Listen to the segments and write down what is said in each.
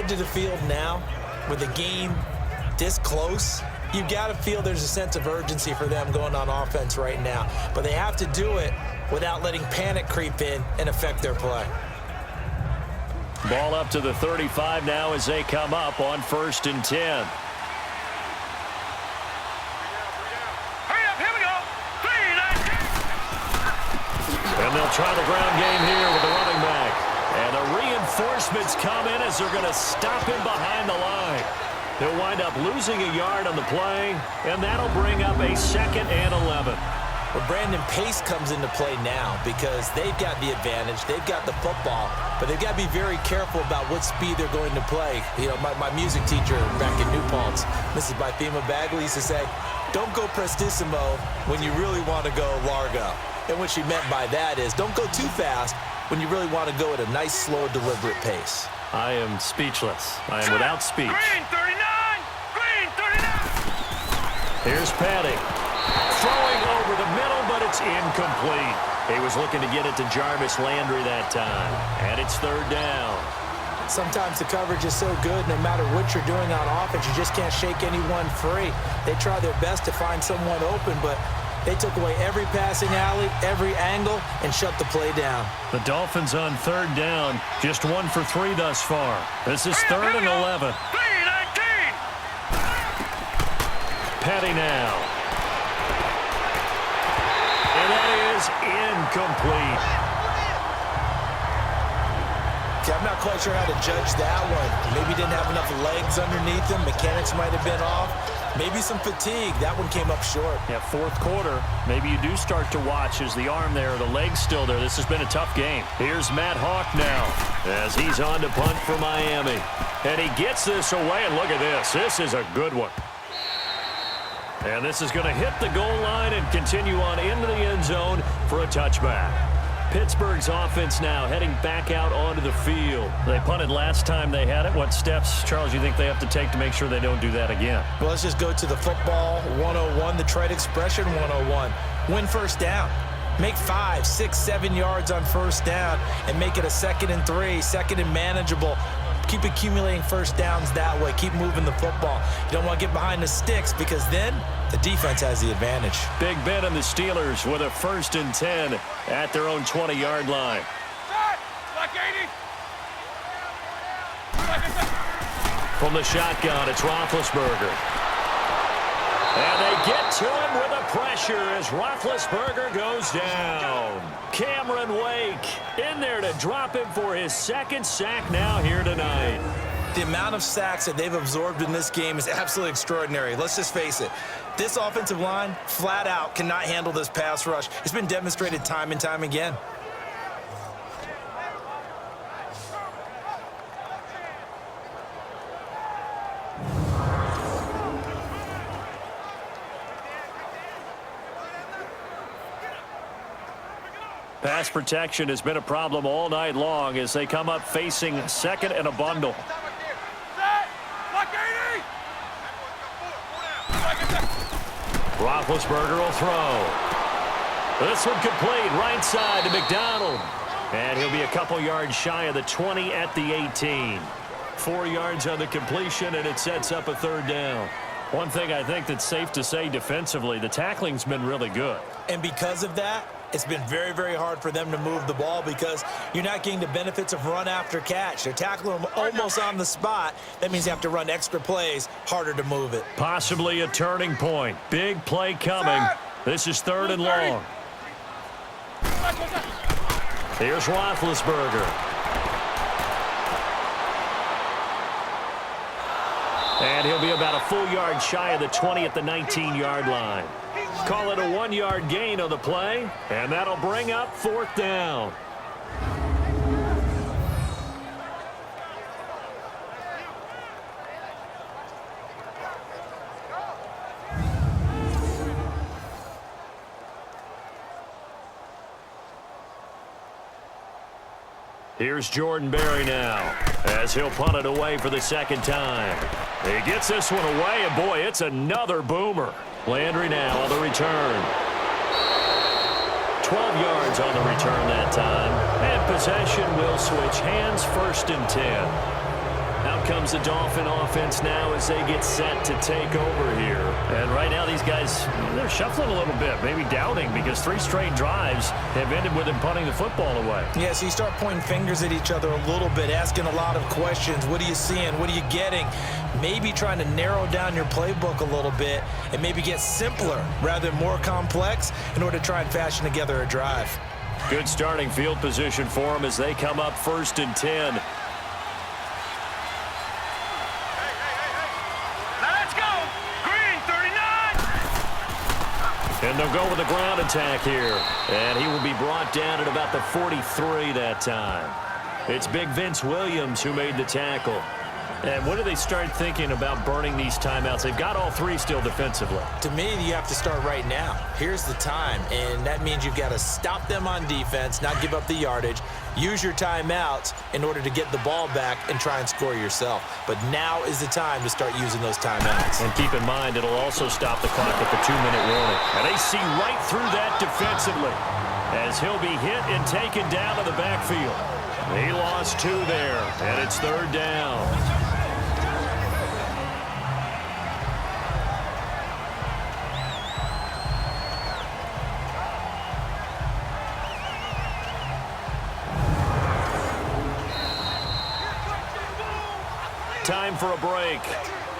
to the field now with the game this close, you've got to feel there's a sense of urgency for them going on offense right now. But they have to do it without letting panic creep in and affect their play. Ball up to the 35 now as they come up on 1st and 10. And they'll try the ground game here with the running back. And the reinforcements come in as they're going to stop him behind the line. He'll wind up losing a yard on the play, and that'll bring up a 2nd and 11. Well, Brandon, pace comes into play now because they've got the advantage. They've got the football, but they've got to be very careful about what speed they're going to play. You know, my music teacher back in New Paltz, Mrs. Bythema Bagley, used to say, don't go prestissimo when you really want to go largo. And what she meant by that is don't go too fast when you really want to go at a nice, slow, deliberate pace. I am speechless. I am without speech. Green 39! Green 39! Here's Patty. Throwing over the middle, but it's incomplete. He was looking to get it to Jarvis Landry that time. And it's 3rd down. Sometimes the coverage is so good, no matter what you're doing on offense, you just can't shake anyone free. They try their best to find someone open, but they took away every passing alley, every angle, and shut the play down. The Dolphins on 3rd down, just 1 for 3 thus far. This is 3rd and 11. Petty now. And that is incomplete. Okay, I'm not quite sure how to judge that one. Maybe didn't have enough legs underneath him. Mechanics might have been off. Maybe some fatigue. That one came up short. Yeah, 4th quarter. Maybe you do start to watch as the arm there, the leg's still there. This has been a tough game. Here's Matt Hawk now as he's on to punt for Miami. And he gets this away, and look at this. This is a good one. And this is going to hit the goal line and continue on into the end zone for a touchback. Pittsburgh's offense now heading back out onto the field. They punted last time they had it. What steps, Charles, you think they have to take to make sure they don't do that again? Well, let's just go to the football 101, the trade expression 101. Win 1st down. Make 5, 6, 7 yards on 1st down and make it a 2nd and 3, 2nd and manageable. Keep accumulating 1st downs that way. Keep moving the football. You don't want to get behind the sticks because then the defense has the advantage. Big Ben and the Steelers with a 1st and 10 at their own 20-yard line. From the shotgun, it's Roethlisberger. And they get to him with a pressure as Roethlisberger goes down. Cameron Wake in there to drop him for his 2nd sack now here tonight. The amount of sacks that they've absorbed in this game is absolutely extraordinary. Let's just face it. This offensive line, flat out, cannot handle this pass rush. It's been demonstrated time and time again. Pass protection has been a problem all night long as they come up facing 2nd and a bundle. Roethlisberger will throw. This one complete right side to McDonald. And he'll be a couple yards shy of the 20 at the 18. 4 yards on the completion, and it sets up a 3rd down. One thing I think that's safe to say defensively, the tackling's been really good. And because of that, it's been very, very hard for them to move the ball because you're not getting the benefits of run after catch. They're tackling them almost on the spot. That means you have to run extra plays, harder to move it. Possibly a turning point. Big play coming. This is 3rd and long. Here's Roethlisberger. And he'll be about a full yard shy of the 20 at the 19-yard line. Call it a 1-yard gain on the play, and that'll bring up 4th down. Here's Jordan Berry now as he'll punt it away for the 2nd time. He gets this one away, and boy, it's another boomer. Landry now on the return. 12 yards on the return that time. And possession will switch hands, 1st and 10. Now comes the Dolphin offense now as they get set to take over here. And right now these guys, they're shuffling a little bit, maybe doubting, because 3 straight drives have ended with them punting the football away. Yeah, so you start pointing fingers at each other a little bit, asking a lot of questions. What are you seeing? What are you getting? Maybe trying to narrow down your playbook a little bit and maybe get simpler rather than more complex in order to try and fashion together a drive. Good starting field position for them as they come up 1st and 10. And they'll go with a ground attack here. And he will be brought down at about the 43 that time. It's Big Vince Williams who made the tackle. And what do they start thinking about burning these timeouts? They've got all 3 still defensively. To me, you have to start right now. Here's the time, and that means you've got to stop them on defense, not give up the yardage, use your timeouts in order to get the ball back and try and score yourself. But now is the time to start using those timeouts. And keep in mind, it'll also stop the clock at the 2-minute warning. And they see right through that defensively as he'll be hit and taken down to the backfield. He lost 2 there, and it's 3rd down. Time for a break.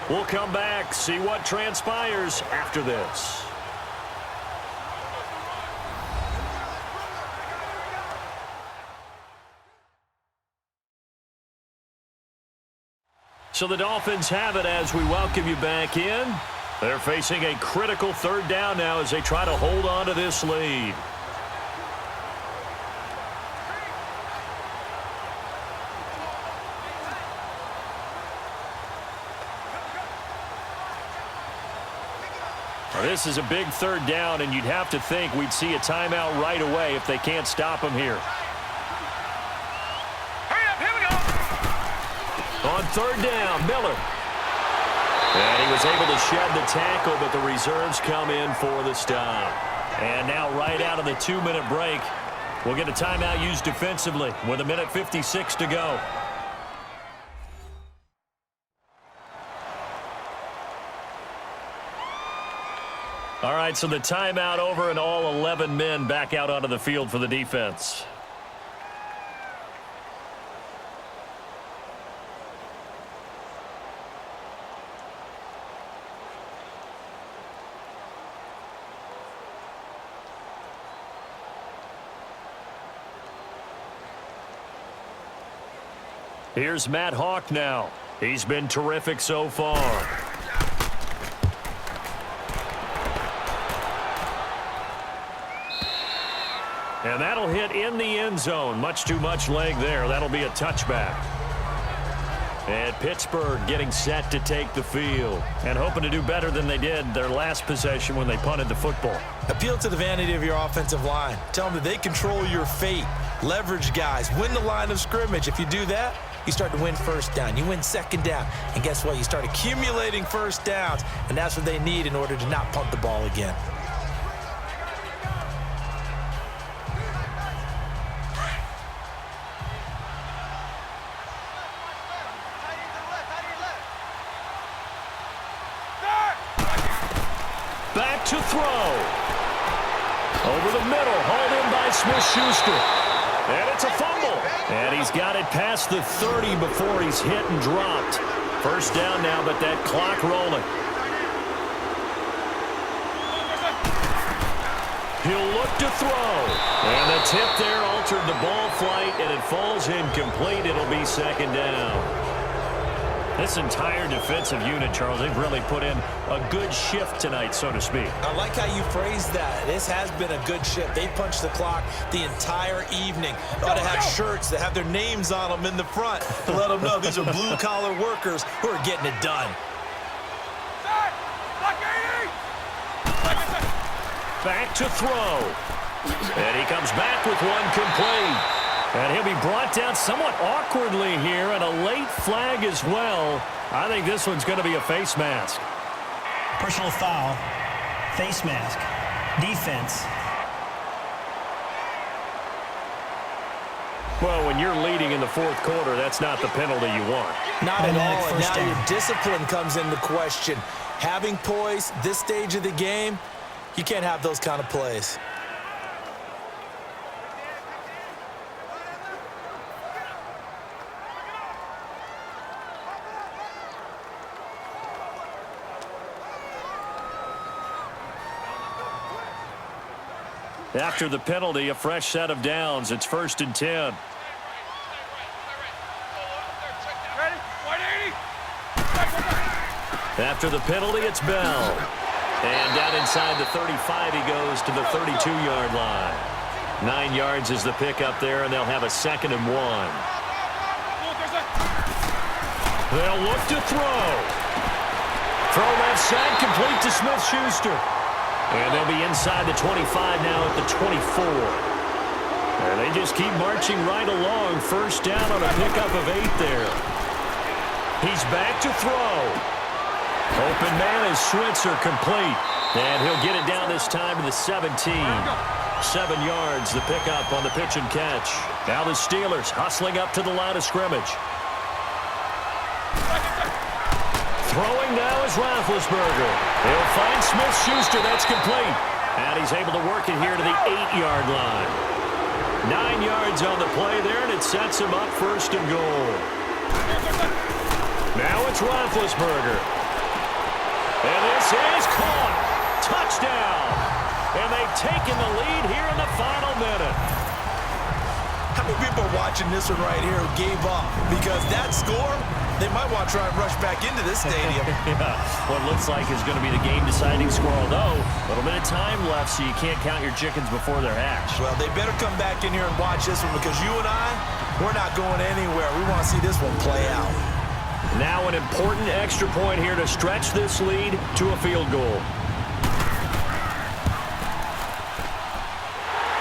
We'll come back, see what transpires after this. So the Dolphins have it as we welcome you back in. They're facing a critical 3rd down now as they try to hold on to this lead. Now, this is a big 3rd down, and you'd have to think we'd see a timeout right away if they can't stop him here. On 3rd down, Miller. And he was able to shed the tackle, but the reserves come in for the stop. And now right out of the 2-minute break, we'll get a timeout used defensively with 1:56 to go. All right, so the timeout over and all 11 men back out onto the field for the defense. Here's Matt Hawk now. He's been terrific so far. And that'll hit in the end zone. Much too much leg there. That'll be a touchback. And Pittsburgh getting set to take the field and hoping to do better than they did their last possession when they punted the football. Appeal to the vanity of your offensive line. Tell them that they control your fate. Leverage guys. Win the line of scrimmage. If you do that, you start to win 1st down. You win 2nd down. And guess what? You start accumulating 1st downs. And that's what they need in order to not punt the ball again. Back to throw. Over the middle, hauled in by Smith-Schuster. And it's a fumble. And he's got it past the 30 before he's hit and dropped. 1st down now, but that clock rolling. He'll look to throw. And the tip there altered the ball flight, and it falls incomplete. It'll be 2nd down. This entire defensive unit, Charles, they've really put in a good shift tonight, so to speak. I like how you phrased that. This has been a good shift. They punched the clock the entire evening. They ought to have shirts that have their names on them in the front to let them know these are blue-collar workers who are getting it done. Back to throw. And he comes back with one complete. And he'll be brought down somewhat awkwardly here, and a late flag as well. I think this one's going to be a face mask. Personal foul, face mask, defense. Well, when you're leading in the fourth quarter, that's not the penalty you want. Not at all, and First now down. your discipline comes into question. Having poise this stage of the game, you can't have those kind of plays. After the penalty, a fresh set of downs. It's 1st and 10. After the penalty, it's Bell. And down inside the 35, he goes to the 32-yard line. 9 yards is the pickup there, and they'll have a 2nd and 1. They'll look to throw. Throw left side, complete to Smith-Schuster. And they'll be inside the 25 now at the 24. And they just keep marching right along. 1st down on a pickup of 8 there. He's back to throw. Open man is Switzer, complete. And he'll get it down this time to the 17. 7 yards, the pickup on the pitch and catch. Now the Steelers hustling up to the line of scrimmage. Throwing now is Roethlisberger. He'll find Smith-Schuster. That's complete. And he's able to work it here to the 8-yard line. 9 yards on the play there, and it sets him up 1st and goal. Now it's Roethlisberger. And this is caught. Touchdown. And they've taken the lead here in the final minute. How many people are watching this one right here who gave up? Because that score, they might want to try and rush back into this stadium. Yeah, what looks like is going to be the game-deciding score, although a little bit of time left, so you can't count your chickens before they're hatched. Well, they better come back in here and watch this one because you and I, we're not going anywhere. We want to see this one play out. Now an important extra point here to stretch this lead to a field goal.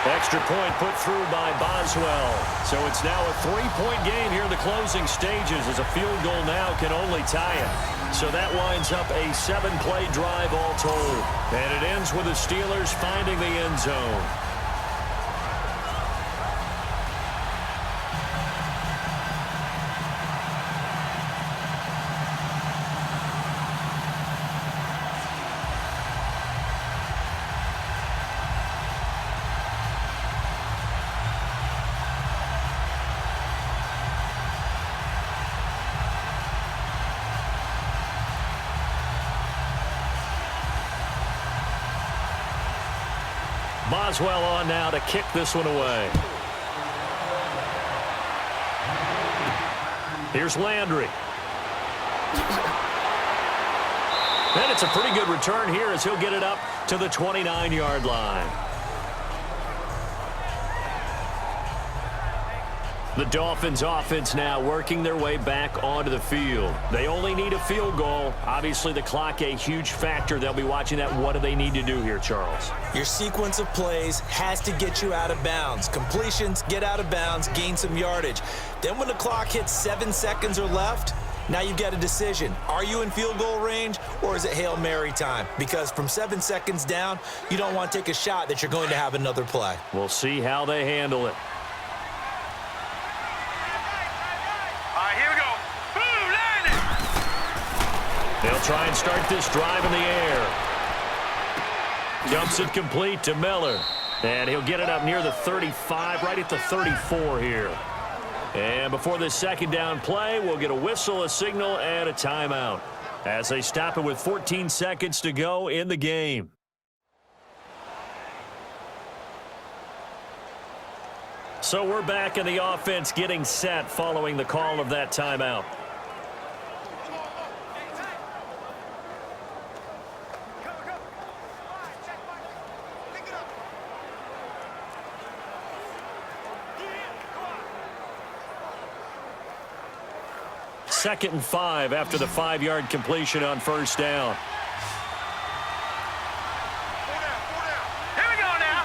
Extra point put through by Boswell. So it's now a 3-point game here in the closing stages as a field goal now can only tie it. So that winds up a 7-play drive all told. And it ends with the Steelers finding the end zone. Boswell on now to kick this one away. Here's Landry. And it's a pretty good return here as he'll get it up to the 29-yard line. The Dolphins offense now working their way back onto the field. They only need a field goal. Obviously, the clock a huge factor. They'll be watching that. What do they need to do here, Charles? Your sequence of plays has to get you out of bounds. Completions, get out of bounds, gain some yardage. Then when the clock hits 7 seconds or left, now you've got a decision. Are you in field goal range or is it Hail Mary time? Because from 7 seconds down, you don't want to take a shot that you're going to have another play. We'll see how they handle it. They'll try and start this drive in the air. Dumps it complete to Miller. And he'll get it up near the 35, right at the 34 here. And before this 2nd down play, we'll get a whistle, a signal, and a timeout as they stop it with 14 seconds to go in the game. So we're back in the offense getting set following the call of that timeout. Second and 5 after the 5-yard completion on 1st down. Here we go now.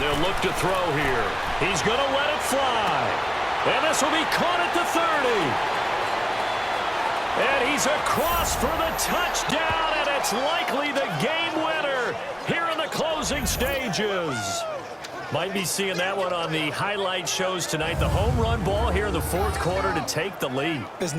They'll look to throw here. He's going to let it fly. And this will be caught at the 30. And he's across for the touchdown, and it's likely the game winner here in the closing stages. Might be seeing that one on the highlight shows tonight. The home run ball here in the fourth quarter to take the lead.